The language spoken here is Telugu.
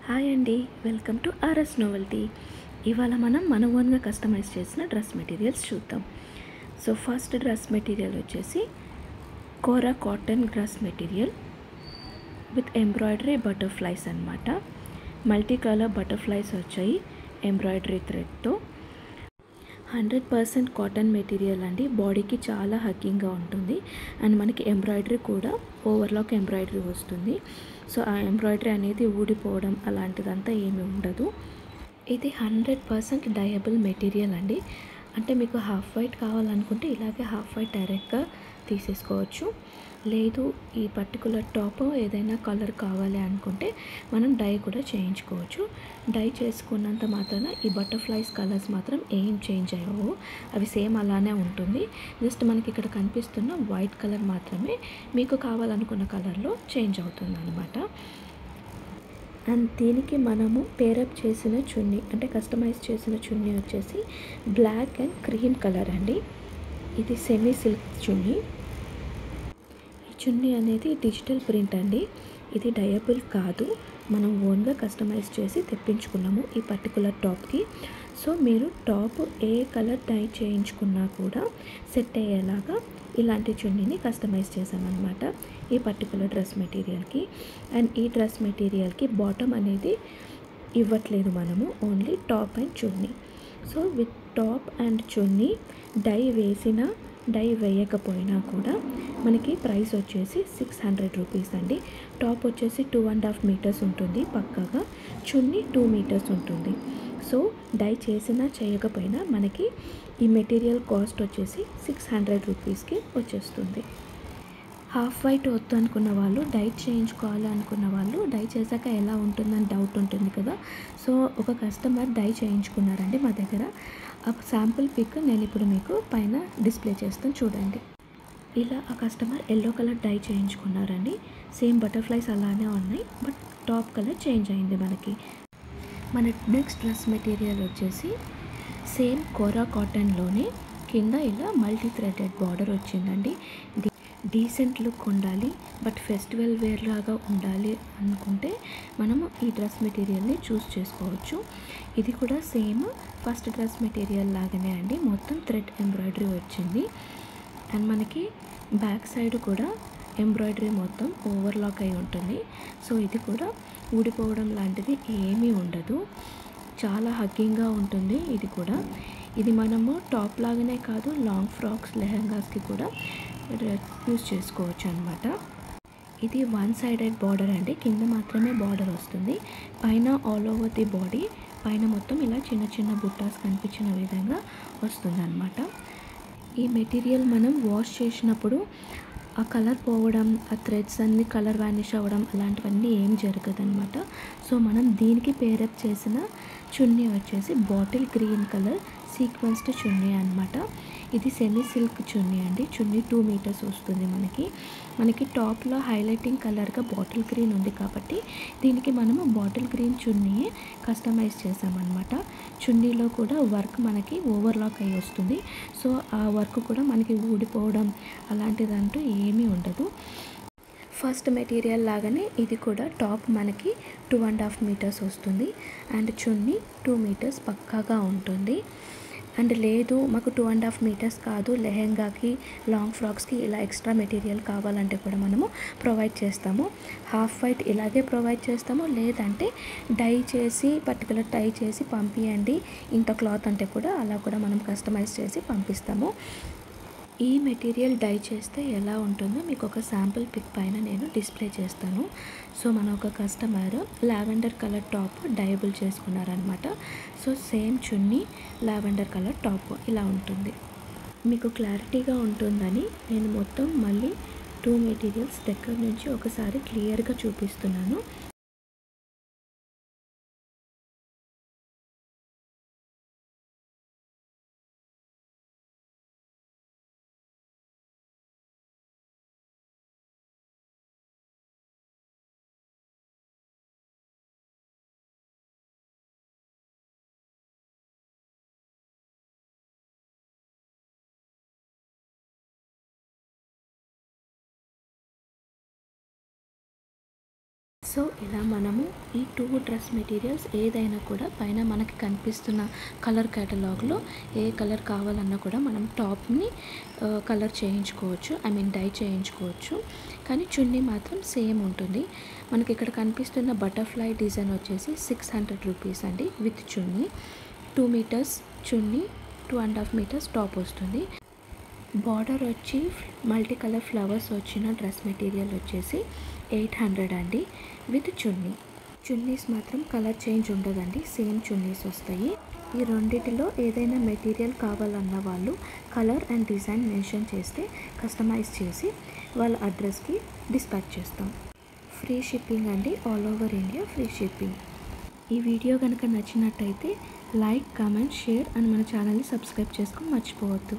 హాయ్ అండి, వెల్కమ్ టు ఆర్ఎస్ నోవెల్టీ. ఇవాళ మనం మన ఓన్గా కస్టమైజ్ చేసిన డ్రెస్ మెటీరియల్స్ చూద్దాం. సో ఫస్ట్ డ్రెస్ మెటీరియల్ వచ్చేసి kora cotton dress material with embroidery butterflies అన్నమాట. మల్టీ కలర్ బటర్ఫ్లైస్ వచ్చాయి ఎంబ్రాయిడరీ థ్రెడ్తో. 100% కాటన్ మెటీరియల్ అండి. బాడీకి చాలా హగ్గింగ్గా ఉంటుంది అండ్ మనకి ఎంబ్రాయిడరీ కూడా ఓవర్లాక్ ఎంబ్రాయిడరీ వస్తుంది. సో ఆ ఎంబ్రాయిడరీ అనేది ఊడిపోవడం అలాంటిదంతా ఏమీ ఉండదు. ఇది 100% డయబుల్ మెటీరియల్ అండి. అంటే మీకు హాఫ్ వైట్ కావాలనుకుంటే ఇలాగే హాఫ్ వైట్ డైరెక్ట్గా తీసేసుకోవచ్చు. లేదు ఈ పర్టికులర్ టాప్ ఏదైనా కలర్ కావాలి అనుకుంటే మనం డై కూడా చేయించుకోవచ్చు. డై చేసుకున్నంత మాత్రాన ఈ బటర్ఫ్లైస్ కలర్స్ మాత్రం ఏం చేంజ్ అయ్యవు, అవి సేమ్ అలానే ఉంటుంది. జస్ట్ మనకి ఇక్కడ కనిపిస్తున్న వైట్ కలర్ మాత్రమే మీకు కావాలనుకున్న కలర్లో చేంజ్ అవుతుంది అన్నమాట. అండ్ దీనికి మనము పేరప్ చేసిన చున్నీ అంటే కస్టమైజ్ చేసిన చున్నీ వచ్చేసి బ్లాక్ అండ్ క్రీమ్ కలర్ అండి. ఇది సెమీ సిల్క్ చున్నీ. ఈ చున్నీ అనేది డిజిటల్ ప్రింట్ అండి. ఇది డయబుల్ కాదు, మనం ఓన్గా కస్టమైజ్ చేసి తెప్పించుకున్నాము ఈ పర్టికులర్ టాప్కి. సో మీరు టాప్ ఏ కలర్ డై చేయించుకున్నా కూడా సెట్ అయ్యేలాగా ఇలాంటి చున్నీని కస్టమైజ్ చేసామన్నమాట ఈ పర్టికులర్ డ్రెస్ మెటీరియల్కి. అండ్ ఈ డ్రెస్ మెటీరియల్కి బాటమ్ అనేది ఇవ్వట్లేదు మనము, only top and chunni. So with top and chunni dye వేసిన డై వేయకపోయినా కూడా మనకి ప్రైస్ వచ్చేసి 600 రూపీస్ అండి. టాప్ వచ్చేసి 2.5 మీటర్స్ ఉంటుంది పక్కాగా, చున్నీ 2 మీటర్స్ ఉంటుంది. సో డై చేసినా చేయకపోయినా మనకి ఈ మెటీరియల్ కాస్ట్ వచ్చేసి 600 రూపీస్కి వచ్చేస్తుంది. హాఫ్ వైట్ వద్దు అనుకున్న వాళ్ళు, డై చేయించుకోవాలి అనుకున్న వాళ్ళు, డై చేశాక ఎలా ఉంటుందని డౌట్ ఉంటుంది కదా. సో ఒక కస్టమర్ డై చేయించుకున్నారండి మా దగ్గర. ఆ శాంపుల్ పిక్ నేను ఇప్పుడు మీకు పైన డిస్ప్లే చేస్తాను చూడండి. ఇలా ఆ కస్టమర్ ఎల్లో కలర్ డై చేయించుకున్నారండి. సేమ్ బటర్ఫ్లైస్ అలానే ఉన్నాయి, బట్ టాప్ కలర్ చేంజ్ అయింది మనకి. మన నెక్స్ట్ డ్రెస్ మెటీరియల్ వచ్చేసి సేమ్ కోరా కాటన్లోనే కింద ఇలా మల్టీ థ్రెడెడ్ బార్డర్ వచ్చిందండి. డీసెంట్ లుక్ ఉండాలి బట్ ఫెస్టివల్ వేర్ లాగా ఉండాలి అనుకుంటే మనము ఈ డ్రెస్ మెటీరియల్ని చూస్ చేసుకోవచ్చు. ఇది కూడా సేమ్ ఫస్ట్ డ్రెస్ మెటీరియల్ లాగానే అండి, మొత్తం థ్రెడ్ ఎంబ్రాయిడరీ వచ్చింది. అండ్ మనకి బ్యాక్ సైడ్ కూడా ఎంబ్రాయిడరీ మొత్తం ఓవర్లాక్ అయి ఉంటుంది. సో ఇది కూడా ఊడిపోవడం లాంటిది ఏమీ ఉండదు, చాలా హగ్గింగ్గా ఉంటుంది. ఇది కూడా ఇది మనము టాప్ లాగానే కాదు, లాంగ్ ఫ్రాక్స్ లెహంగాస్కి కూడా యూస్ చేసుకోవచ్చు అనమాట. ఇది 1 సైడెడ్ బార్డర్ అండి, కింద మాత్రమే బార్డర్ వస్తుంది, పైన ఆల్ ఓవర్ ది బాడీ పైన మొత్తం ఇలా చిన్న చిన్న బుట్టాస్ కనిపించిన విధంగా వస్తుంది అనమాట. ఈ మెటీరియల్ మనం వాష్ చేసినప్పుడు ఆ కలర్ పోవడం, ఆ థ్రెడ్స్ అన్ని కలర్ వ్యానిష్ అవ్వడం అలాంటివన్నీ ఏం జరగదన్నమాట. సో మనం దీనికి పేరప్ చేసిన చున్నీ వచ్చేసి బాటిల్ గ్రీన్ కలర్ సీక్వెన్స్డ్ చున్నీ అనమాట. ఇది సెమీ సిల్క్ చున్నీ అండి. చున్నీ 2 మీటర్స్ వస్తుంది మనకి టాప్లో హైలైటింగ్ కలర్గా బాటిల్ గ్రీన్ ఉంది కాబట్టి దీనికి మనము బాటిల్ గ్రీన్ చున్నీయే కస్టమైజ్ చేసామన్నమాట. చున్నీలో కూడా వర్క్ మనకి ఓవర్లాక్ అయ్యి వస్తుంది. సో ఆ వర్క్ కూడా మనకి ఊడిపోవడం అలాంటిదంటూ ఏమీ ఉండదు. ఫస్ట్ మెటీరియల్ లాగానే ఇది కూడా టాప్ మనకి 2.5 మీటర్స్ వస్తుంది అండ్ చున్నీ 2 మీటర్స్ పక్కాగా ఉంటుంది. అండ్ లేదు మాకు 2.5 మీటర్స్ కాదు, లెహెంగాకి లాంగ్ ఫ్రాక్స్కి ఇలా ఎక్స్ట్రా మెటీరియల్ కావాలంటే కూడా మనము ప్రొవైడ్ చేస్తాము. హాఫ్ వైట్ ఇలాగే ప్రొవైడ్ చేస్తాము, లేదంటే డై చేసి పర్టికులర్ డై చేసి పంపియండి ఇంత క్లాత్ అంటే కూడా అలా కూడా మనం కస్టమైజ్ చేసి పంపిస్తాము. ఈ మెటీరియల్ డై చేస్తే ఎలా ఉంటుందో మీకు ఒక శాంపుల్ పిక్ పైన నేను డిస్ప్లే చేస్తాను. సో మన ఒక customer lavender colour top డైబుల్ చేసుకున్నారనమాట. So same చున్నీ లావెండర్ కలర్ టాప్ ఇలా ఉంటుంది. మీకు క్లారిటీగా ఉంటుందని నేను మొత్తం మళ్ళీ 2 మెటీరియల్స్ దగ్గర నుంచి ఒకసారి క్లియర్గా చూపిస్తున్నాను. సో ఇలా మనము ఈ 2 డ్రెస్ మెటీరియల్స్ ఏదైనా కూడా పైన మనకి కనిపిస్తున్న కలర్ కేటలాగ్లో ఏ కలర్ కావాలన్నా కూడా మనం టాప్ని కలర్ చేయించుకోవచ్చు, డై చేయించుకోవచ్చు. కానీ చున్నీ మాత్రం సేమ్ ఉంటుంది. మనకి ఇక్కడ కనిపిస్తున్న బటర్ఫ్లై డిజైన్ వచ్చేసి 600 రూపీస్ అండి with chunni. 2 metres chunni, 2.5 metres top వస్తుంది. బార్డర్ వచ్చి మల్టీ కలర్ ఫ్లవర్స్ వచ్చిన డ్రెస్ మెటీరియల్ వచ్చేసి 800 అండి విత్ చున్నీ. చున్నీస్ మాత్రం కలర్ చేంజ్ ఉండదండి, సేమ్ చున్నీస్ వస్తాయి. ఈ రెండిటిలో ఏదైనా మెటీరియల్ కావాలన్న వాళ్ళు కలర్ అండ్ డిజైన్ మెన్షన్ చేస్తే కస్టమైజ్ చేసి వాళ్ళ అడ్రస్కి డిస్పాచ్ చేస్తాం. ఫ్రీ షిప్పింగ్ అండి, all over India free shipping. ఈ వీడియో కనుక నచ్చినట్టయితే లైక్, కామెంట్, షేర్ అండ్ మన ఛానల్ని సబ్స్క్రైబ్ చేసుకొని మర్చిపోవద్దు.